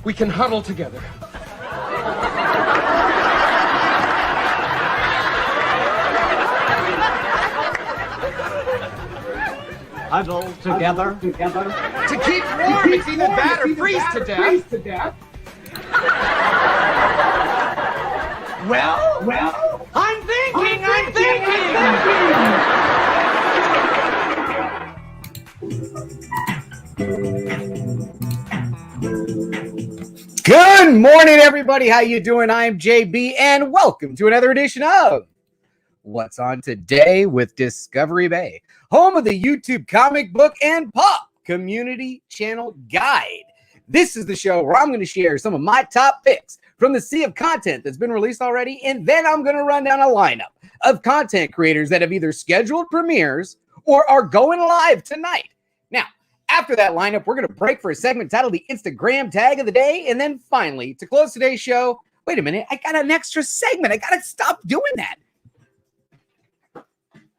we can huddle together. Huddle together. To keep warm, it's either that or freeze to death. Well, I'm thinking. Good morning, everybody. How you doing? I'm JB, and welcome to another edition of What's On Today with Discovery Bay, home of the YouTube comic book and pop community channel guide. This is the show where I'm going to share some of my top picks from the sea of content that's been released already, and then I'm going to run down a lineup of content creators that have either scheduled premieres or are going live tonight. Now, after that lineup, we're going to break for a segment titled the Instagram Tag of the Day, and then finally, to close today's show, wait a minute, I got an extra segment. I got to stop doing that.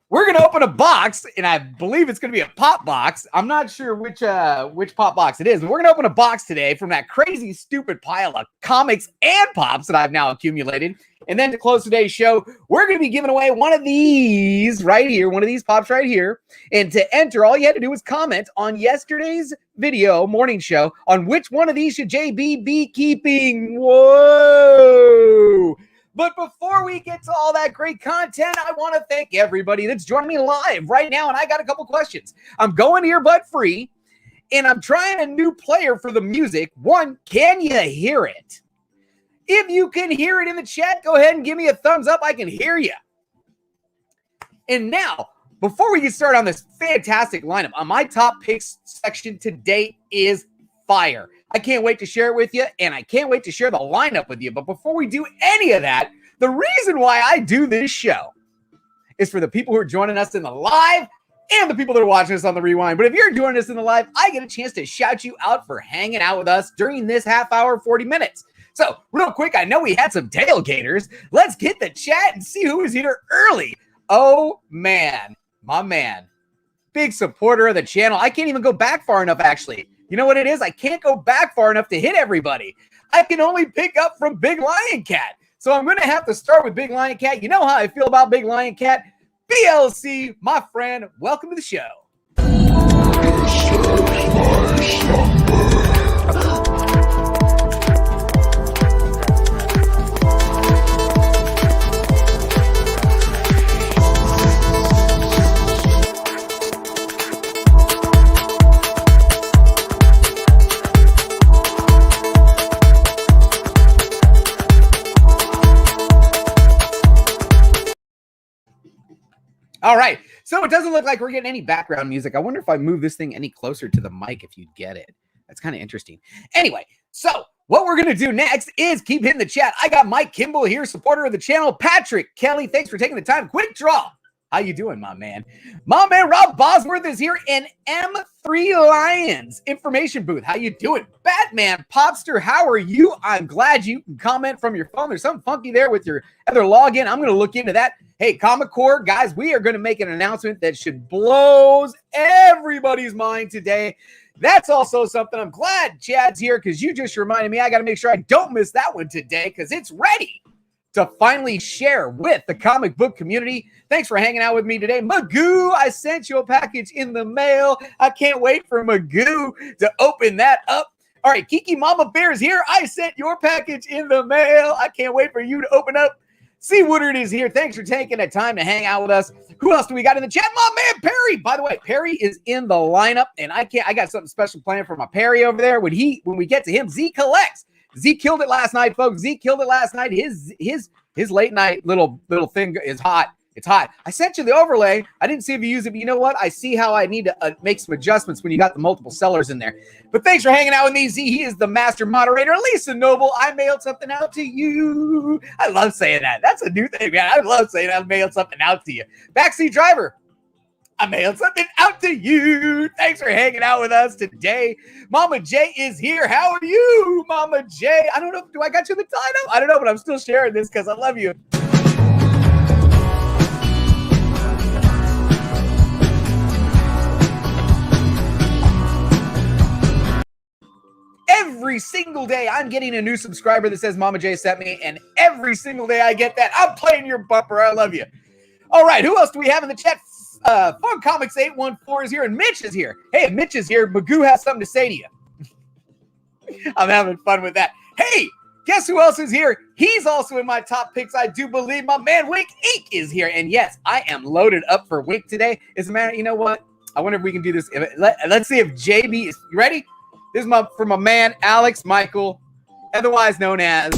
We're going to open a box, and I believe it's going to be a pop box. I'm not sure which pop box it is, but we're going to open a box today from that crazy, stupid pile of comics and pops that I've now accumulated. And then to close today's show, we're going to be giving away one of these right here, one of these pops right here. And to enter, all you had to do was comment on yesterday's video, morning show, on which one of these should JB be keeping. Whoa! But before we get to all that great content, I want to thank everybody that's joining me live right now. And I got a couple questions. I'm going earbud free, and I'm trying a new player for the music. One, can you hear it? If you can hear it in the chat, go ahead and give me a thumbs up. I can hear you. And now, before we get started on this fantastic lineup, on my top picks section today is fire. I can't wait to share it with you, and I can't wait to share the lineup with you. But before we do any of that, the reason why I do this show is for the people who are joining us in the live and the people that are watching us on the rewind. But if you're joining us in the live, I get a chance to shout you out for hanging out with us during this half hour, 40 minutes. So real quick, I know we had some tailgaters. Let's get the chat and see who is here early. Oh, man, my man, big supporter of the channel. I can't even go back far enough, actually. You know what it is? I can't go back far enough to hit everybody. I can only pick up from Big Lion Cat. So I'm going to have to start with Big Lion Cat. You know how I feel about Big Lion Cat. BLC, my friend, welcome to the show. All right, so it doesn't look like we're getting any background music. I wonder if I move this thing any closer to the mic if you'd get it. That's kind of interesting. Anyway, so what we're going to do next is keep hitting the chat. I got Mike Kimball here, supporter of the channel. Patrick Kelly, thanks for taking the time. Quick Draw. How you doing, my man? My man Rob Bosworth is here, and M3 Lions information booth. How you doing? Batman Popster, how are you? I'm glad you can comment from your phone. There's something funky there with your other login. I'm going to look into that. Hey, Comic Core, guys, we are going to make an announcement that should blows everybody's mind today. That's also something. I'm glad Chad's here because you just reminded me I got to make sure I don't miss that one today because it's ready to finally share with the comic book community. Thanks for hanging out with me today. Magoo, I sent you a package in the mail. I can't wait for Magoo to open that up. All right, Kiki Mama Bear is here. I sent your package in the mail. I can't wait for you to open up. C. Woodard is here. Thanks for taking the time to hang out with us. Who else do we got in the chat? My man, Perry. By the way, Perry is in the lineup, and I got something special planned for my Perry over there. When we get to him, Z collects. Z killed it last night, folks. Z killed it last night. His late night little thing is hot. It's hot. I sent you the overlay. I didn't see if you use it, but you know what? I see how I need to make some adjustments when you got the multiple sellers in there. But thanks for hanging out with me, Z. He is the master moderator. Lisa Noble, I mailed something out to you. I love saying that. That's a new thing, man. I love saying I mailed something out to you. Backseat driver, I mailed something out to you. Thanks for hanging out with us today. Mama J is here. How are you, Mama J? I don't know. Do I got you the title? I don't know, but I'm still sharing this because I love you. every single day I'm getting a new subscriber that says Mama J sent me, and every single day I get that, I'm playing your bumper. I love you. All right, who else do we have in the chat? Fun Comics 814 is here, and Mitch is here. Hey, if Mitch is here, Magoo has something to say to you. I'm having fun with that. Hey, guess who else is here? He's also in my top picks, I do believe. My man Wink Inc. is here. And yes, I am loaded up for Wink today. As a matter, you know what? I wonder if we can do this. Let's see if JB is you ready. This is from my man Alex Michael, otherwise known as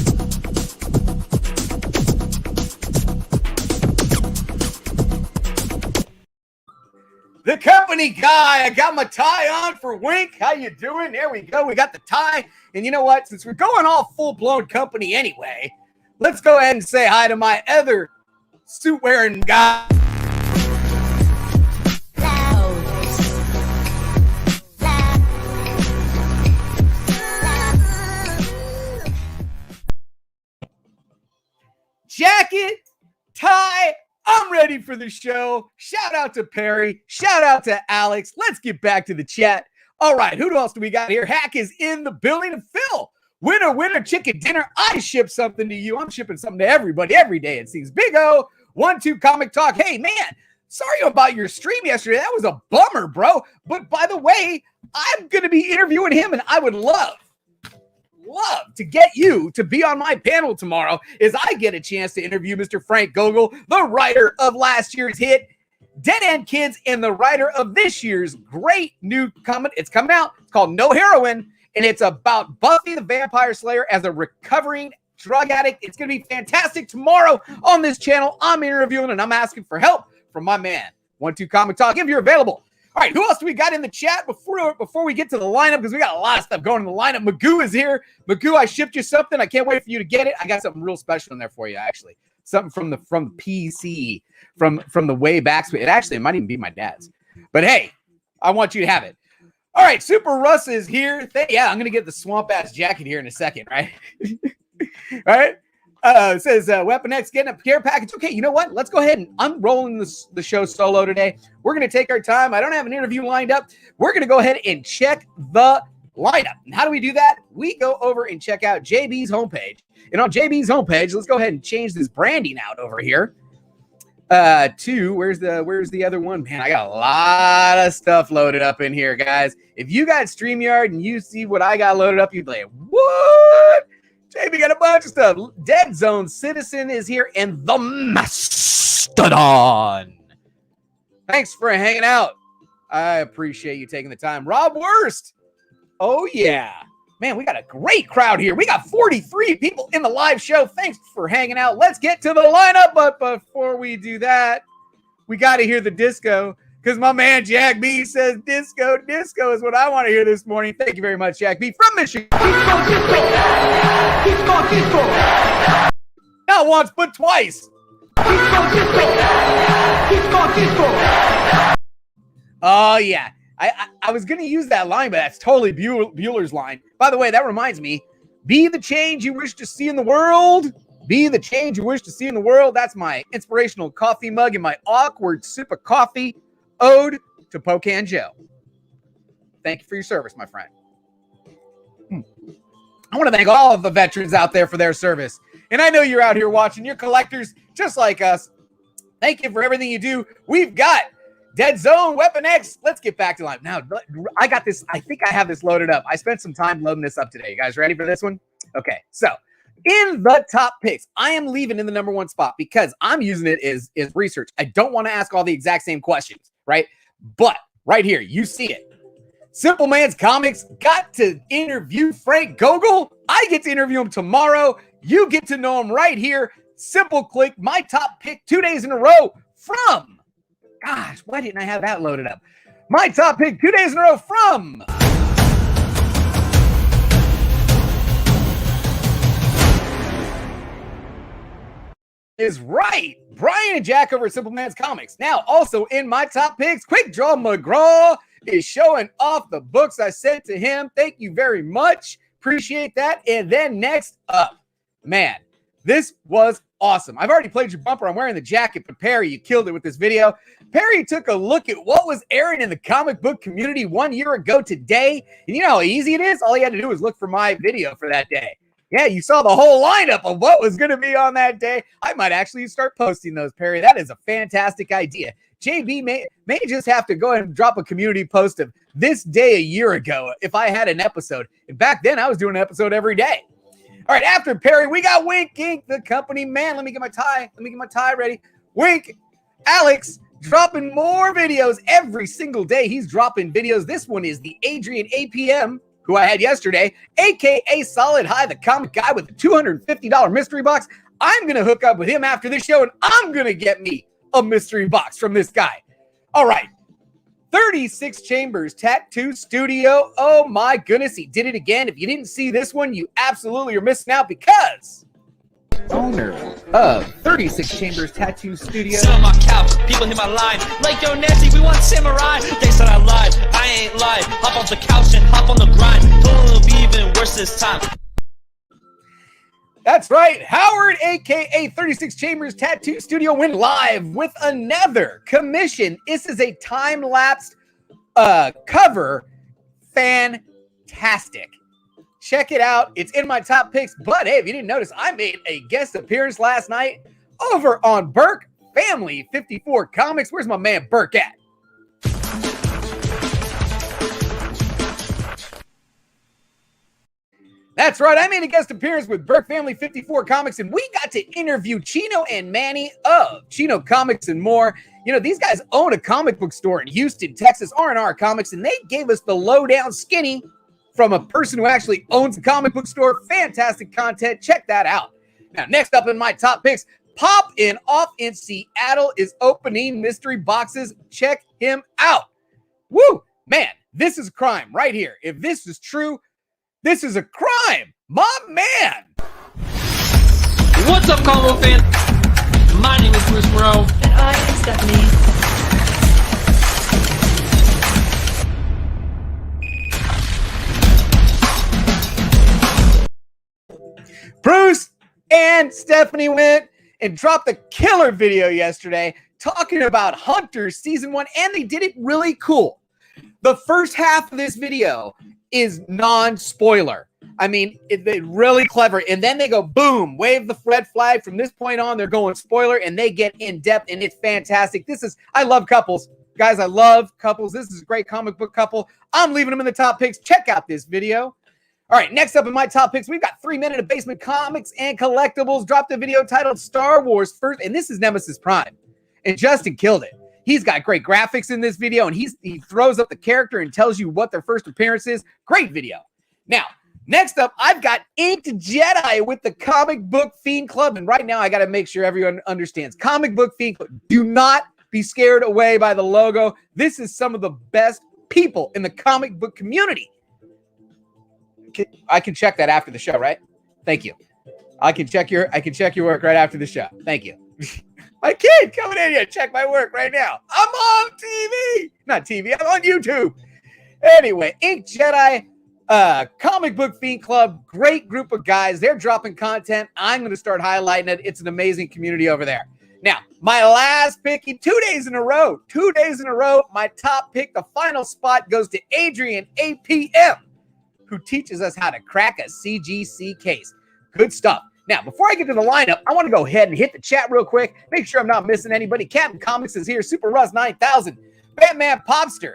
the company guy. I got my tie on for Wink. How you doing? There we go. We got the tie. And you know what? Since we're going all full-blown company anyway, let's go ahead and say hi to my other suit-wearing guy. Jacket, tie, I'm ready for the show. Shout out to Perry. Shout out to Alex. Let's get back to the chat. All right, who else do we got here? Hack is in the building. And Phil, winner, chicken dinner. I ship something to you. I'm shipping something to everybody every day, it seems. Big O, 1-2 Comic Talk. Hey, man, sorry about your stream yesterday. That was a bummer, bro. But by the way, I'm going to be interviewing him, and I would love to get you to be on my panel tomorrow as I get a chance to interview Mr. Frank Gogol, the writer of last year's hit Dead End Kids and the writer of this year's great new comic. It's coming out. It's called No Heroine, and it's about Buffy the Vampire Slayer as a recovering drug addict. It's going to be fantastic tomorrow on this channel. I'm interviewing, and I'm asking for help from my man, 1-2 Comic Talk, if you're available. All right, who else do we got in the chat before we get to the lineup? Because we got a lot of stuff going in the lineup. Magoo is here. Magoo, I shipped you something. I can't wait for you to get it. I got something real special in there for you, actually. Something from the PC, from the way back. It might even be my dad's. But hey, I want you to have it. All right, Super Russ is here. I'm going to get the swamp-ass jacket here in a second, right? All right. It says Weapon X getting a care package. Okay, you know what? Let's go ahead and I'm rolling the show solo today. We're going to take our time. I don't have an interview lined up. We're going to go ahead and check the lineup. And how do we do that? We go over and check out JB's homepage. And on JB's homepage, let's go ahead and change this branding out over here. To where's the other one? Man, I got a lot of stuff loaded up in here, guys. If you got StreamYard and you see what I got loaded up, you'd be like, what? JB got a bunch of stuff. Dead Zone Citizen is here, and the Mastodon. Thanks for hanging out. I appreciate you taking the time. Rob Wurst. Oh, yeah. Man, we got a great crowd here. We got 43 people in the live show. Thanks for hanging out. Let's get to the lineup. But before we do that, we got to hear the disco. Because my man Jack B says disco is what I want to hear this morning. Thank you very much, Jack B from Michigan. Disco. Not once, but twice. Disco. Oh, yeah. I was going to use that line, but that's totally Bueller's line. By the way, that reminds me, be the change you wish to see in the world. Be the change you wish to see in the world. That's my inspirational coffee mug and my awkward sip of coffee. Ode to Pocan Joe. Thank you for your service, my friend. I want to thank all of the veterans out there for their service. And I know you're out here watching. You're collectors just like us. Thank you for everything you do. We've got Dead Zone, Weapon X. Let's get back to life. Now, I got this. I think I have this loaded up. I spent some time loading this up today. You guys ready for this one? Okay, so in the top picks, I am leaving in the number one spot because I'm using it as research. I don't want to ask all the exact same questions, right? But right here, you see it. Simpleman's Comics got to interview Frank Gogol. I get to interview him tomorrow. You get to know him right here. Simple click, my top pick 2 days in a row from, gosh, why didn't I have that loaded up? My top pick 2 days in a row from is right. Brian and Jack over at Simpleman's Comics. Now, also in my top picks, Quick Draw McGraw is showing off the books I sent to him. Thank you very much. Appreciate that. And then next up, man, This was awesome. I've already played your bumper. I'm wearing the jacket, but Perry, you killed it with this video. Perry took a look at what was airing in the comic book community 1 year ago today. And you know how easy it is? All he had to do was look for my video for that day. Yeah, you saw the whole lineup of what was going to be on that day. I might actually start posting those, Perry. That is a fantastic idea. JB may just have to go ahead and drop a community post of this day a year ago if I had an episode. And back then, I was doing an episode every day. All right, after Perry, we got Wink Inc., the company man. Let me get my tie ready. Wink, Alex, dropping more videos every single day. He's dropping videos. This one is the Adrian APM, who I had yesterday, a.k.a. Solid High, the comic guy with the $250 mystery box. I'm going to hook up with him after this show, and I'm going to get me a mystery box from this guy. All right. 36 Chambers Tattoo Studio. Oh my goodness, he did it again. If you didn't see this one, you absolutely are missing out because owner of 36 Chambers Tattoo Studio. Sit on my couch, people hit my line like, yo, Nancy, we want samurai. They said I lied, I ain't lied. Hop off the couch and hop on the grind. It'll be even worse this time. That's right. Howard, a.k.a. 36 Chambers Tattoo Studio, went live with another commission. This is a time-lapsed cover. Fantastic. Check it out. It's in my top picks. But, hey, if you didn't notice, I made a guest appearance last night over on Burke Family 54 Comics. Where's my man Burke at? That's right. I made a guest appearance with Burke Family 54 Comics, and we got to interview Chino and Manny of Chino Comics and More. You know, these guys own a comic book store in Houston, Texas, R&R Comics, and they gave us the lowdown skinny from a person who actually owns a comic book store. Fantastic content. Check that out. Now, next up in my top picks, Pop in Off in Seattle is opening mystery boxes. Check him out. Woo! Man, this is a crime right here. If this is true, this is a crime. My man. What's up, Combo fan? My name is Bruce Moreau. And I am Stephanie. Bruce and Stephanie went and dropped a killer video yesterday talking about Hunters Season 1, and they did it really cool. The first half of this video is non-spoiler. I mean, it's really clever. And then they go, boom, wave the red flag. From this point on, they're going spoiler, and they get in depth, and it's fantastic. I love couples. Guys, I love couples. This is a great comic book couple. I'm leaving them in the top picks. Check out this video. All right, next up in my top picks, we've got 3 Men in a Basement Comics and Collectibles. Dropped a video titled Star Wars First, and this is Nemesis Prime. And Justin killed it. He's got great graphics in this video, and he throws up the character and tells you what their first appearance is. Great video. Now, next up, I've got Inked Jedi with the Comic Book Fiend Club. And right now, I got to make sure everyone understands. Comic Book Fiend Club. Do not be scared away by the logo. This is some of the best people in the comic book community. I can check that after the show, right? Thank you. I can check your work right after the show. Thank you. My kid coming in here, check my work right now. I'm on TV. Not TV, I'm on YouTube. Anyway, Inked Jedi, Comic Book Fiend Club, great group of guys. They're dropping content. I'm going to start highlighting it. It's an amazing community over there. Now, my last pick, 2 days in a row, my top pick, the final spot goes to Adrian APM, who teaches us how to crack a CGC case. Good stuff. Now, before I get to the lineup, I want to go ahead and hit the chat real quick. Make sure I'm not missing anybody. Captain Comics is here. Super Russ 9000. Batman Popster.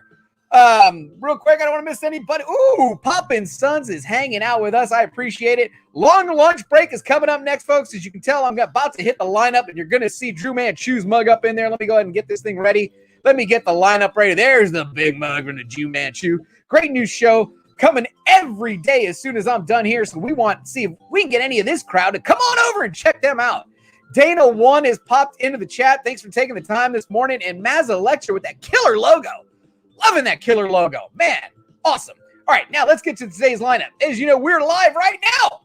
Real quick, I don't want to miss anybody. Ooh, Poppin' Sons is hanging out with us. I appreciate it. Long lunch break is coming up next, folks. As you can tell, I'm about to hit the lineup, and you're going to see Drew Manchu's mug up in there. Let me go ahead and get this thing ready. Let me get the lineup ready. There's the big mug from the Drew Manchu. Great new show coming every day as soon as I'm done here. So we want to see if we can get any of this crowd to come on over and check them out. Dana 1 has popped into the chat. Thanks for taking the time this morning. And Mazza Lecture with that killer logo. Loving that killer logo. Man, awesome. All right, now let's get to today's lineup. As you know, we're live right now.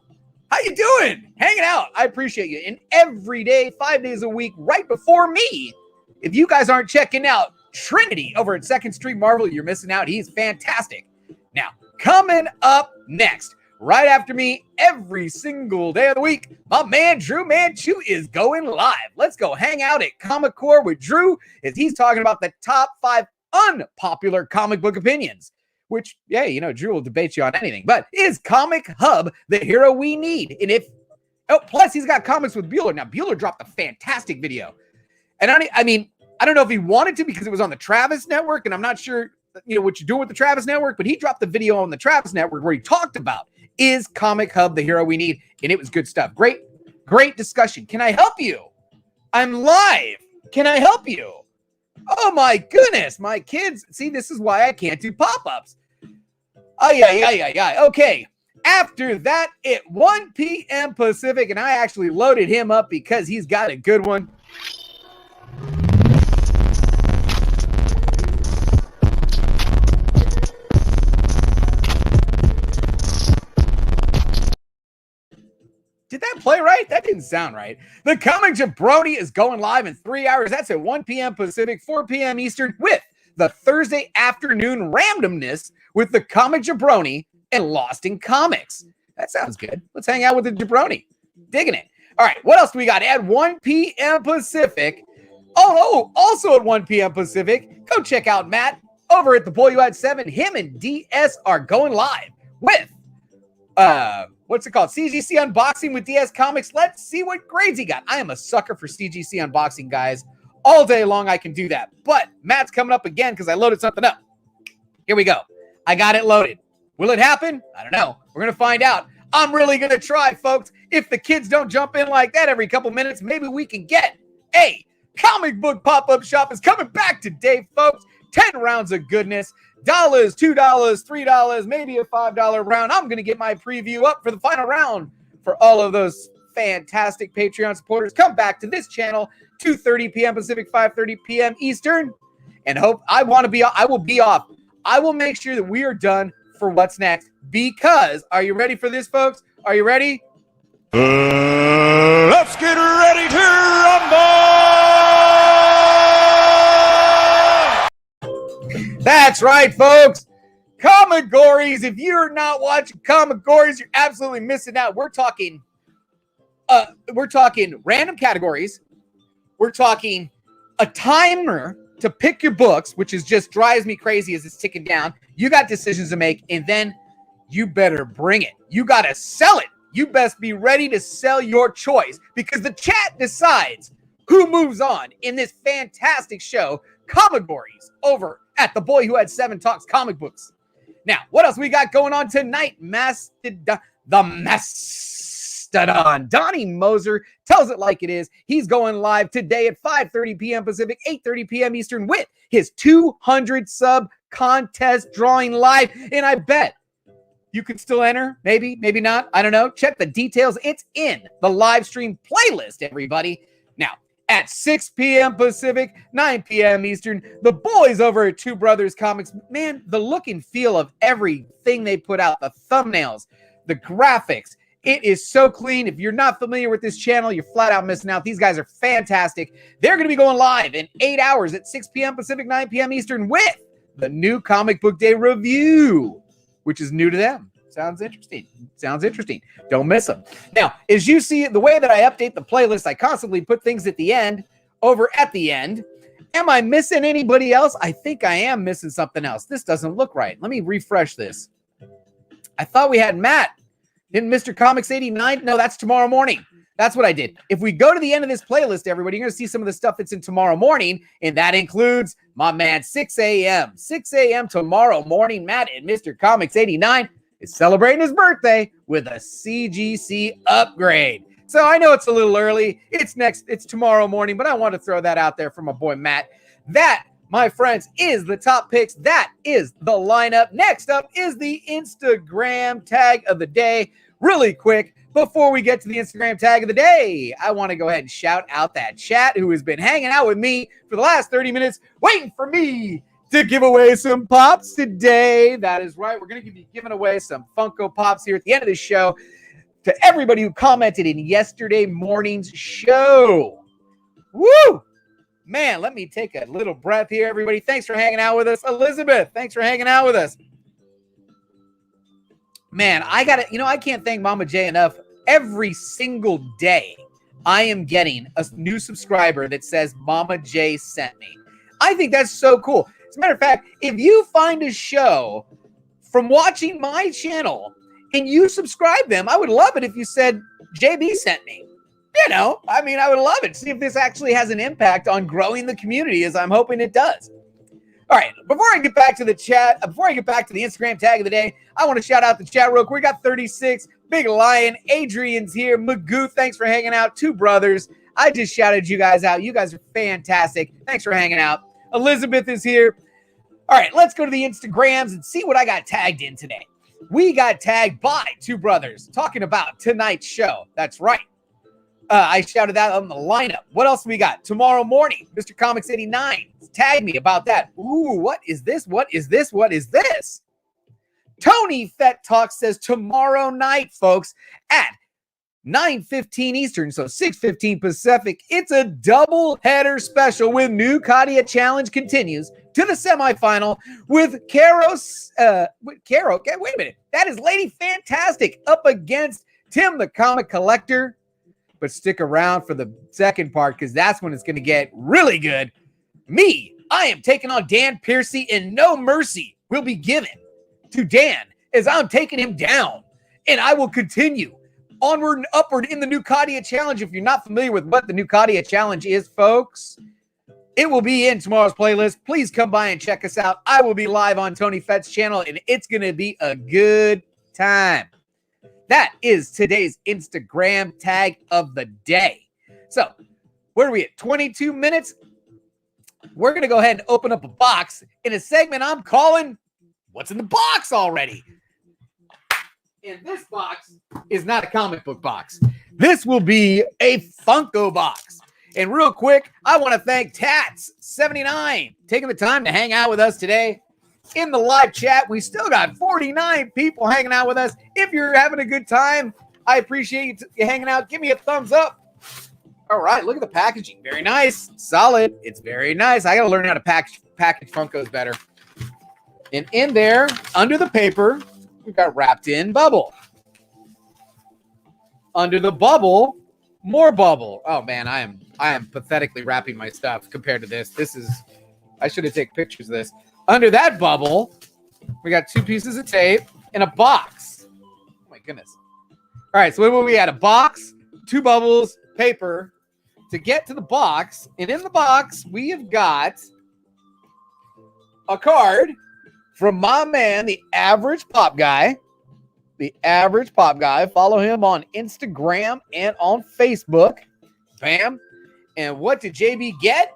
How you doing? Hanging out. I appreciate you. And every day, 5 days a week, right before me, if you guys aren't checking out Trinity over at 2nd Street Marvel, you're missing out. He's fantastic. Now, coming up next, right after me every single day of the week, my man Drew Manchu is going live. Let's go hang out at Comic Core with Drew as he's talking about the top 5 unpopular comic book opinions. Which, yeah, you know, Drew will debate you on anything. But is Comic Hub the hero we need? And if, plus he's got comics with Bueller. Now, Bueller dropped a fantastic video. And I mean, I don't know if he wanted to because it was on the Travis Network, and I'm not sure, you know, what you're doing with the Travis Network, but he dropped the video on the Travis Network where he talked about, is Comic Hub the hero we need? And it was good stuff. Great discussion. Can I help you? I'm live. Can I help you? Oh my goodness, my kids. See, this is why I can't do pop-ups. Okay. After that, at 1 p.m. Pacific, and I actually loaded him up because he's got a good one. Did that play right? That didn't sound right. The Comic Jabroni is going live in 3 hours. That's at 1 p.m. Pacific, 4 p.m. Eastern, with the Thursday afternoon randomness with the Comic Jabroni and Lost in Comics. That sounds good. Let's hang out with the Jabroni. Digging it. All right, what else do we got? At 1 p.m. Pacific. Oh, also at 1 p.m. Pacific, go check out Matt over at The Boy Who Had 7. Him and DS are going live with, what's it called? CGC Unboxing with DS Comics. Let's see what grades he got. I am a sucker for CGC Unboxing, guys. All day long, I can do that. But Matt's coming up again because I loaded something up. Here we go. I got it loaded. Will it happen? I don't know. We're going to find out. I'm really going to try, folks. If the kids don't jump in like that every couple minutes, maybe we can get a comic book pop-up shop is coming back today, folks. 10 rounds of goodness. $2, $3, maybe a $5 round. I'm going to get my preview up for the final round for all of those fantastic Patreon supporters. Come back to this channel, 2:30 p.m. Pacific, 5:30 p.m. Eastern, and I will be off. I will make sure that we are done for what's next because, are you ready for this, folks? Are you ready? Let's get ready to rumble! That's right, folks. Comic Gories. If you're not watching Comic Gories, you're absolutely missing out. We're talking random categories. We're talking a timer to pick your books, which is just drives me crazy as it's ticking down. You got decisions to make, and then you better bring it. You got to sell it. You best be ready to sell your choice because the chat decides who moves on in this fantastic show, Comic Gories, over at The Boy Who Had 7 Talks Comic Books. Now, what else we got going on tonight? The Mastodon. Donnie Moser tells it like it is. He's going live today at 5:30 p.m. Pacific, 8:30 p.m. Eastern with his 200 sub contest drawing live. And I bet you can still enter. Maybe not. I don't know. Check the details. It's in the live stream playlist, everybody. Now, at 6 p.m. Pacific, 9 p.m. Eastern, the boys over at Two Brothers Comics, man, the look and feel of everything they put out, the thumbnails, the graphics, it is so clean. If you're not familiar with this channel, you're flat out missing out. These guys are fantastic. They're going to be going live in 8 hours at 6 p.m. Pacific, 9 p.m. Eastern with the new Comic Book Day review, which is new to them. Sounds interesting. Don't miss them. Now, as you see, the way that I update the playlist, I constantly put things at the end, over at the end. Am I missing anybody else? I think I am missing something else. This doesn't look right. Let me refresh this. I thought we had Matt. Didn't Mr. Comics 89? No, that's tomorrow morning. That's what I did. If we go to the end of this playlist, everybody, you're going to see some of the stuff that's in tomorrow morning, and that includes my man 6 a.m. 6 a.m. tomorrow morning. Matt and Mr. Comics 89 is celebrating his birthday with a CGC upgrade. So I know it's a little early. It's tomorrow morning, but I want to throw that out there for my boy Matt. That, my friends, is the top picks. That is the lineup. Next up is the Instagram tag of the day. Really quick, before we get to the Instagram tag of the day, I want to go ahead and shout out that chat who has been hanging out with me for the last 30 minutes, waiting for me to give away some pops today. That is right. We're going to be giving away some Funko Pops here at the end of the show to everybody who commented in yesterday morning's show. Woo! Man, let me take a little breath here, everybody. Thanks for hanging out with us. Elizabeth, thanks for hanging out with us. Man, I got to, I can't thank Mama J enough. Every single day, I am getting a new subscriber that says Mama J sent me. I think that's so cool. As a matter of fact, if you find a show from watching my channel and you subscribe them, I would love it if you said JB sent me. I would love it. See if this actually has an impact on growing the community, as I'm hoping it does. All right, before I get back to the chat, before I get back to the Instagram tag of the day, I want to shout out the chat real quick. We got 36, Big Lion, Adrian's here, Magoo, thanks for hanging out, Two Brothers. I just shouted you guys out. You guys are fantastic. Thanks for hanging out. Elizabeth is here. All right, let's go to the Instagrams and see what I got tagged in today. We got tagged by Two Brothers talking about tonight's show. That's right. I shouted that on the lineup. What else we got? Tomorrow morning, Mr. Comics 89 tagged me about that. Ooh, what is this? What is this? What is this? Tony Fett Talk says tomorrow night, folks, at 9:15 Eastern, so 6:15 Pacific. It's a double header special with New Katia Challenge continues to the semifinal with Caro. Okay, wait a minute. That is Lady Fantastic up against Tim the Comic Collector. But stick around for the second part because that's when it's going to get really good. I am taking on Dan Piercy, and no mercy will be given to Dan as I'm taking him down. And I will continue onward and upward in the New Katia Challenge. If you're not familiar with what the New Katia Challenge is, folks, it will be in tomorrow's playlist. Please come by and check us out. I will be live on Tony Fett's channel, and it's going to be a good time. That is today's Instagram tag of the day. So, where are we at? 22 minutes? We're going to go ahead and open up a box in a segment I'm calling What's in the Box Already? And this box is not a comic book box. This will be a Funko box. And real quick, I want to thank Tats79 taking the time to hang out with us today. In the live chat, we still got 49 people hanging out with us. If you're having a good time, I appreciate you hanging out. Give me a thumbs up. All right, look at the packaging. Very nice. Solid. It's very nice. I got to learn how to package Funkos better. And in there, under the paper, we've got wrapped in bubble. Under the bubble, more bubble. Oh, man, I am pathetically wrapping my stuff compared to this. I should have taken pictures of this. Under that bubble, we got 2 pieces of tape and a box. Oh, my goodness. All right, so what we had? A box, 2 bubbles, paper to get to the box. And in the box, we have got a card from my man, the Average Pop Guy. The Average Pop Guy. Follow him on Instagram and on Facebook. Bam. And what did JB get?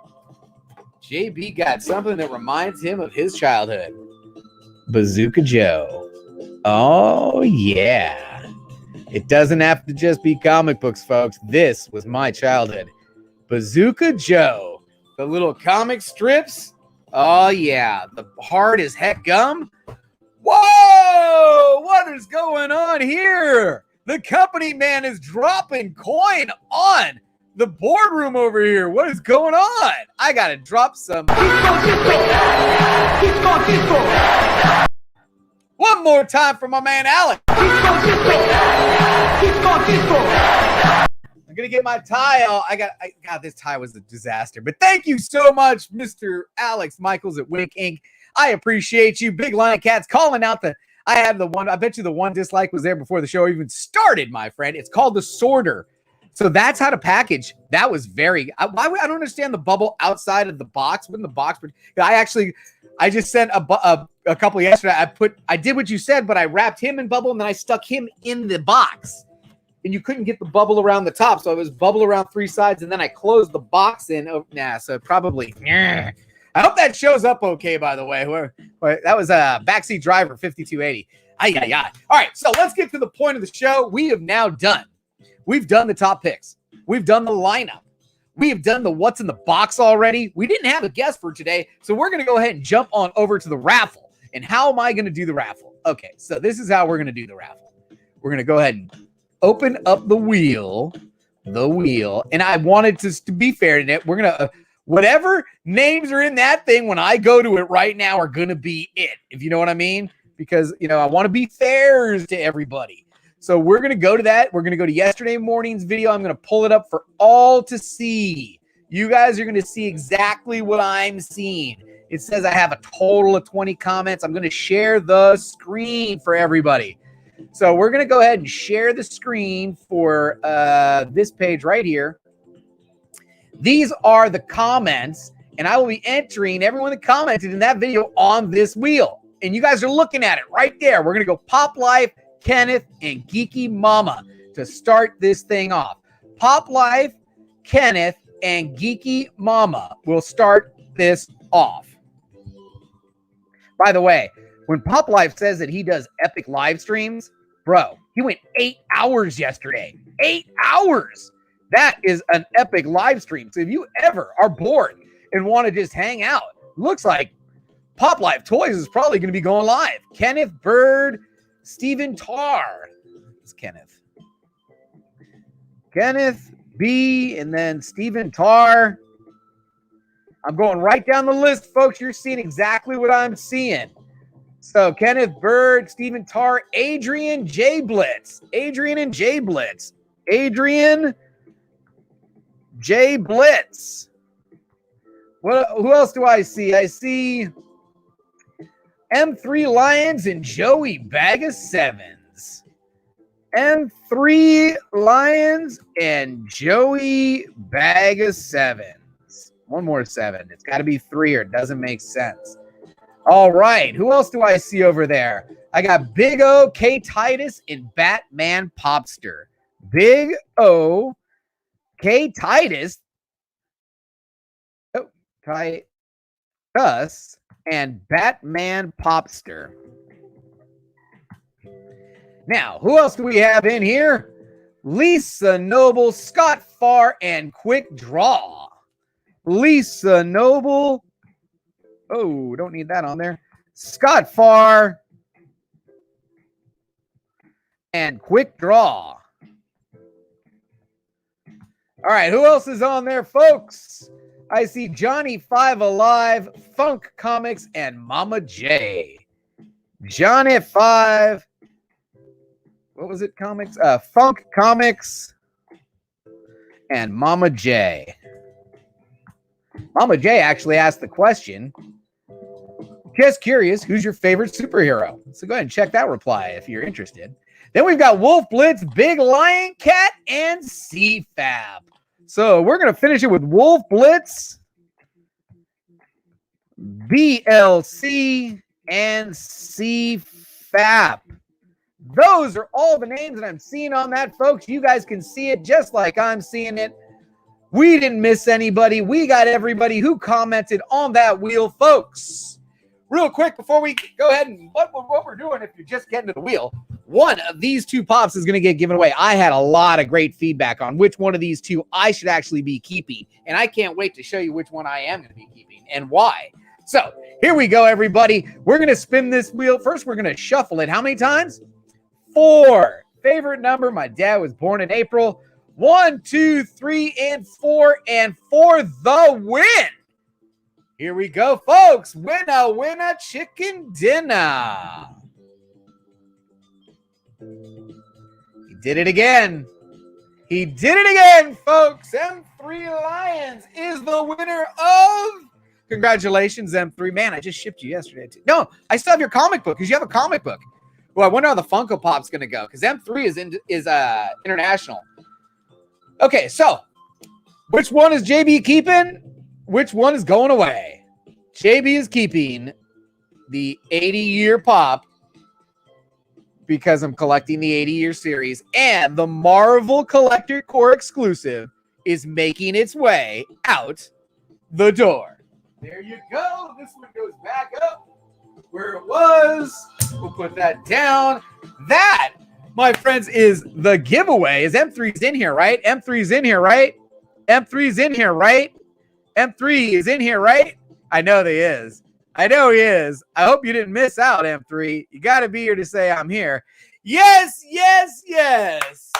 JB got something that reminds him of his childhood. Bazooka Joe. Oh, yeah. It doesn't have to just be comic books, folks. This was my childhood. Bazooka Joe. The little comic strips. Oh, yeah. The hard as heck gum. Whoa! What is going on here? The company man is dropping coin on the boardroom over here. What is going on? I got to drop some. One more time for my man, Alex. I'm going to get my tie out. God, this tie was a disaster. But thank you so much, Mr. Alex Michaels at Wink Inc. I appreciate you. Big Lion Cats calling out I bet you the one dislike was there before the show even started, my friend. It's called the sorter. So that's how to package. That was I don't understand the bubble outside of the box. Wouldn't the box? I just sent a couple yesterday. I did what you said, but I wrapped him in bubble and then I stuck him in the box. And you couldn't get the bubble around the top, so it was bubble around 3 sides, and then I closed the box in. So probably. I hope that shows up okay. By the way, that was a backseat driver 5280. All right, so let's get to the point of the show. We have now done. We've done the top picks. We've done the lineup. We have done the what's in the box already. We didn't have a guest for today, so we're going to go ahead and jump on over to the raffle. And how am I going to do the raffle? Okay, so this is how we're going to do the raffle. We're going to go ahead and open up the wheel. And I wanted to be fair to it. We're going to, whatever names are in that thing when I go to it right now are going to be it. If you know what I mean. because, you know, I want to be fair to everybody. So we're going to go to that. We're going to go to yesterday morning's video. I'm going to pull it up for all to see. You guys are going to see exactly what I'm seeing. It says I have a total of 20 comments. I'm going to share the screen for everybody. So we're going to go ahead and share the screen for this page right here. These are the comments, and I will be entering everyone that commented in that video on this wheel. And you guys are looking at it right there. We're going to go Pop Life, Kenneth, and Geeky Mama to start this thing off. Pop Life, Kenneth, and Geeky Mama will start this off. By the way, when Pop Life says that he does epic live streams, bro, he went 8 hours yesterday. 8 hours. That is an epic live stream. So if you ever are bored and want to just hang out, looks like Pop Life Toys is probably going to be going live. Kenneth Bird, Stephen Tarr. It's Kenneth. Kenneth B, and then Stephen Tarr. I'm going right down the list, folks. You're seeing exactly what I'm seeing. So Kenneth Bird, Stephen Tarr, Adrian J. Blitz. Adrian and J. Blitz. Adrian J. Blitz. Who else do I see? I see M3 Lions and Joey Bag of Sevens. M3 Lions and Joey Bag of Sevens. One more 7. It's got to be 3 or it doesn't make sense. All right. Who else do I see over there? I got Big O, K Titus, and Batman Popster. Big O, K Titus, Titus, and Batman Popster. Now, who else do we have in here? Lisa Noble, Scott Farr, and Quick Draw. Lisa Noble. Oh, don't need that on there. Scott Farr and Quick Draw. All right, who else is on there, folks? I see Johnny 5 Alive, Funk Comics, and Mama J. Johnny 5. What was it? Comics? Funk Comics and Mama J. Mama J actually asked the question. Just curious, who's your favorite superhero? So go ahead and check that reply if you're interested. Then we've got Wolf Blitz, Big Lion Cat, and CFAB. So we're going to finish it with Wolf Blitz, BLC, and CFAB. Those are all the names that I'm seeing on that, folks. You guys can see it just like I'm seeing it. We didn't miss anybody. We got everybody who commented on that wheel, folks. Real quick, before we go ahead and what we're doing, if you're just getting to the wheel, one of these 2 pops is going to get given away. I had a lot of great feedback on which one of these 2 I should actually be keeping, and I can't wait to show you which one I am going to be keeping and why. So here we go, everybody. We're going to spin this wheel. First, we're going to shuffle it. How many times? 4. Favorite number. My dad was born in April. 1, 2, 3, and 4. And for the win. Here we go, folks. Winner, winner, chicken dinner. He did it again. He did it again, folks. M3 Lions is the winner of... Congratulations, M3. Man, I just shipped you yesterday. No, I still have your comic book because you have a comic book. Well, I wonder how the Funko Pop's going to go because M3 is international. Okay, so which one is JB keeping? Which one is going away? JB is keeping the 80-year pop because I'm collecting the 80-year series, and the Marvel Collector Core exclusive is making its way out the door. There you go. This one goes back up where it was. We'll put that down. That, my friends, is the giveaway. Is M3's in here, right? M3's in here, right? M3's in here, right? M3 is in here, right? I know he is. I know he is. I hope you didn't miss out, M3. You got to be here to say I'm here. Yes, yes, yes.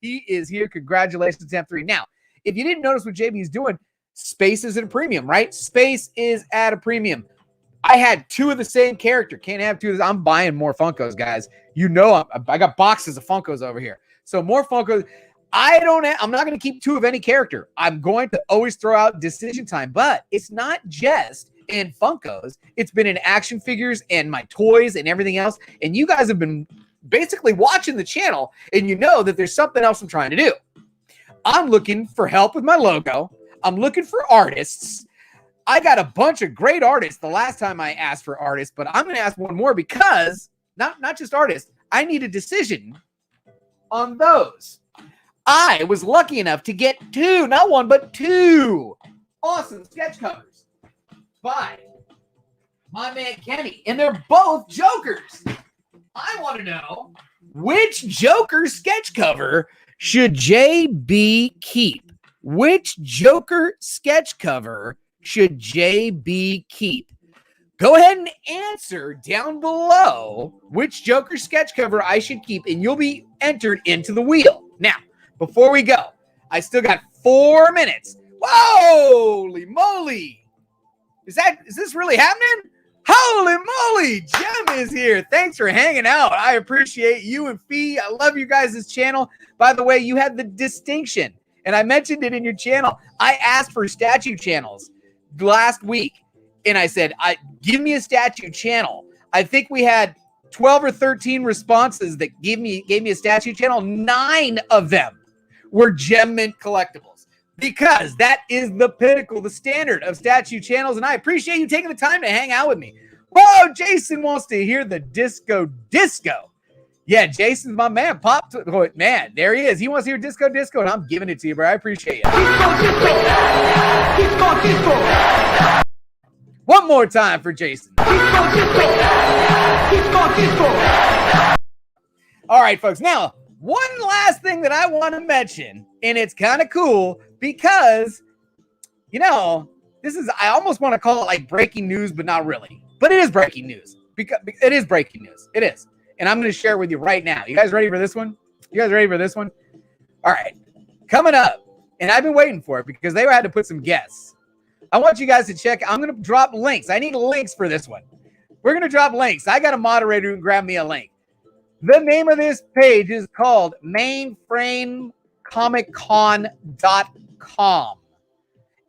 He is here. Congratulations, M3. Now, if you didn't notice what JB is doing, Space is at a premium, right? Space is at a premium. I had 2 of the same character. Can't have 2 of this. I'm buying more Funkos, guys. You know, I got boxes of Funkos over here. So more Funkos. I'm not going to keep 2 of any character. I'm going to always throw out Decision Time, but it's not just in Funkos. It's been in action figures and my toys and everything else. And you guys have been basically watching the channel, and you know that there's something else I'm trying to do. I'm looking for help with my logo. I'm looking for artists. I got a bunch of great artists the last time I asked for artists, but I'm going to ask one more because not just artists. I need a decision on those. I was lucky enough to get 2, not 1, but 2 awesome sketch covers by my man Kenny, and they're both Jokers. I want to know, which Joker sketch cover should JB keep? Which Joker sketch cover should JB keep? Go ahead and answer down below which Joker sketch cover I should keep, and you'll be entered into the wheel. Now, before we go, I still got 4 minutes. Holy moly! Is this really happening? Holy moly! Jem is here. Thanks for hanging out. I appreciate you and Fee. I love you guys' channel. By the way, you had the distinction, and I mentioned it in your channel. I asked for statue channels last week, and I said, give me a statue channel. I think we had 12 or 13 responses that gave me a statue channel. 9 of them were Gem Mint collectibles, because that is the pinnacle, the standard of statue channels, and I appreciate you taking the time to hang out with me. Whoa, Jason wants to hear the disco. Yeah, Jason's my man. Man, there he is. He wants to hear disco, and I'm giving it to you, bro. I appreciate you. Disco. One more time for Jason. All right, folks. Now, one last thing that I want to mention, and it's kind of cool because, you know, I almost want to call it like breaking news, but not really. But it is breaking news. Because it is breaking news. It is. And I'm going to share it with you right now. You guys ready for this one? All right. Coming up, and I've been waiting for it because they had to put some guests. I want you guys to check. I'm going to drop links. I need links for this one. We're going to drop links. I got a moderator who can grab me a link. The name of this page is called mainframecomiccon.com.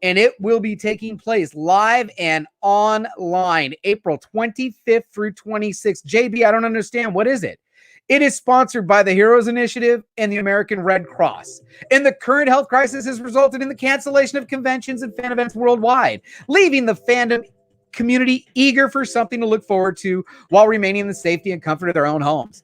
And it will be taking place live and online April 25th through 26th. JB, I don't understand. What is it? It is sponsored by the Heroes Initiative and the American Red Cross. And the current health crisis has resulted in the cancellation of conventions and fan events worldwide, leaving the fandom community eager for something to look forward to while remaining in the safety and comfort of their own homes.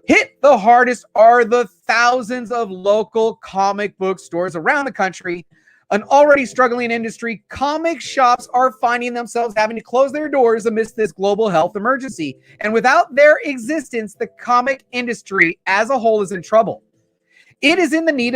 Hit the hardest are the thousands of local comic book stores around the country. An already struggling industry, comic shops are finding themselves having to close their doors amidst this global health emergency. And without their existence, the comic industry as a whole is in trouble. It is in need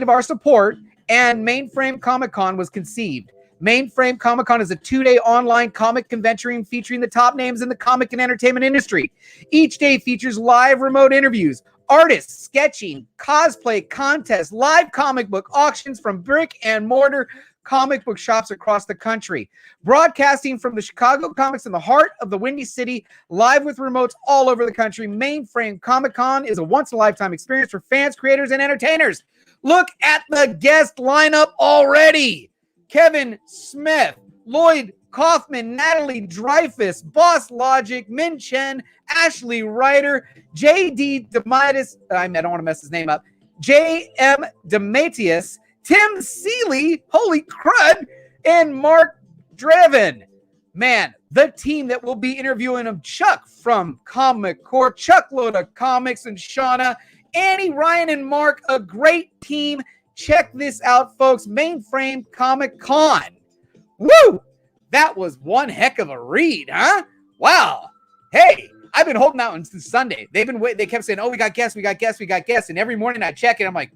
of our support, and Mainframe Comic Con was conceived. Mainframe Comic Con is a 2-day online comic convention featuring the top names in the comic and entertainment industry. Each day features live remote interviews, artists, sketching, cosplay, contests, live comic book auctions from brick and mortar comic book shops across the country. Broadcasting from the Chicago Comics in the heart of the Windy City, live with remotes all over the country, Mainframe Comic Con is a once-in-a-lifetime experience for fans, creators, and entertainers. Look at the guest lineup already. Kevin Smith, Lloyd Kaufman, Natalie Dreyfus, Boss Logic, Min Chen, Ashley Ryder, J.D. Dematius, I don't want to mess his name up, J.M. Dematius, Tim Seeley, holy crud, and Mark Draven. Man, the team that will be interviewing him, Chuck from Comic Core, Chuck Loda Comics, and Shauna, Annie, Ryan, and Mark, a great team. Check this out, folks. Mainframe Comic Con. Woo! That was one heck of a read, huh? Wow. Hey, I've been holding out since Sunday. They kept saying, oh, we got guests. And every morning I check it. I'm like,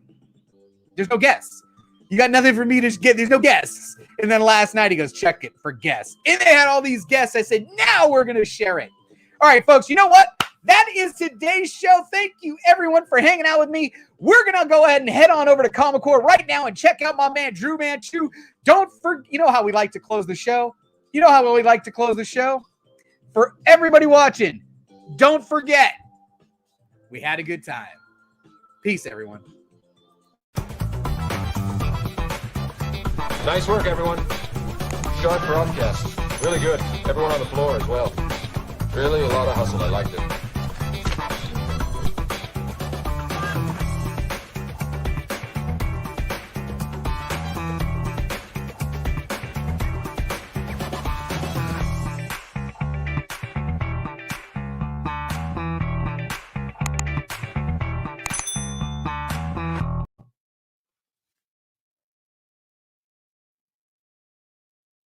there's no guests. You got nothing for me to get. There's no guests. And then last night he goes, check it for guests. And they had all these guests. I said, now we're going to share it. All right, folks, you know what? That is today's show. Thank you, everyone, for hanging out with me. We're going to go ahead and head on over to Comic Core right now and check out my man, Drew Manchu. Don't forget, you know how we like to close the show? for everybody watching, don't forget, we had a good time. Peace, everyone. Nice work, everyone. Sharp broadcast. Really good. Everyone on the floor as well. Really a lot of hustle. I liked it.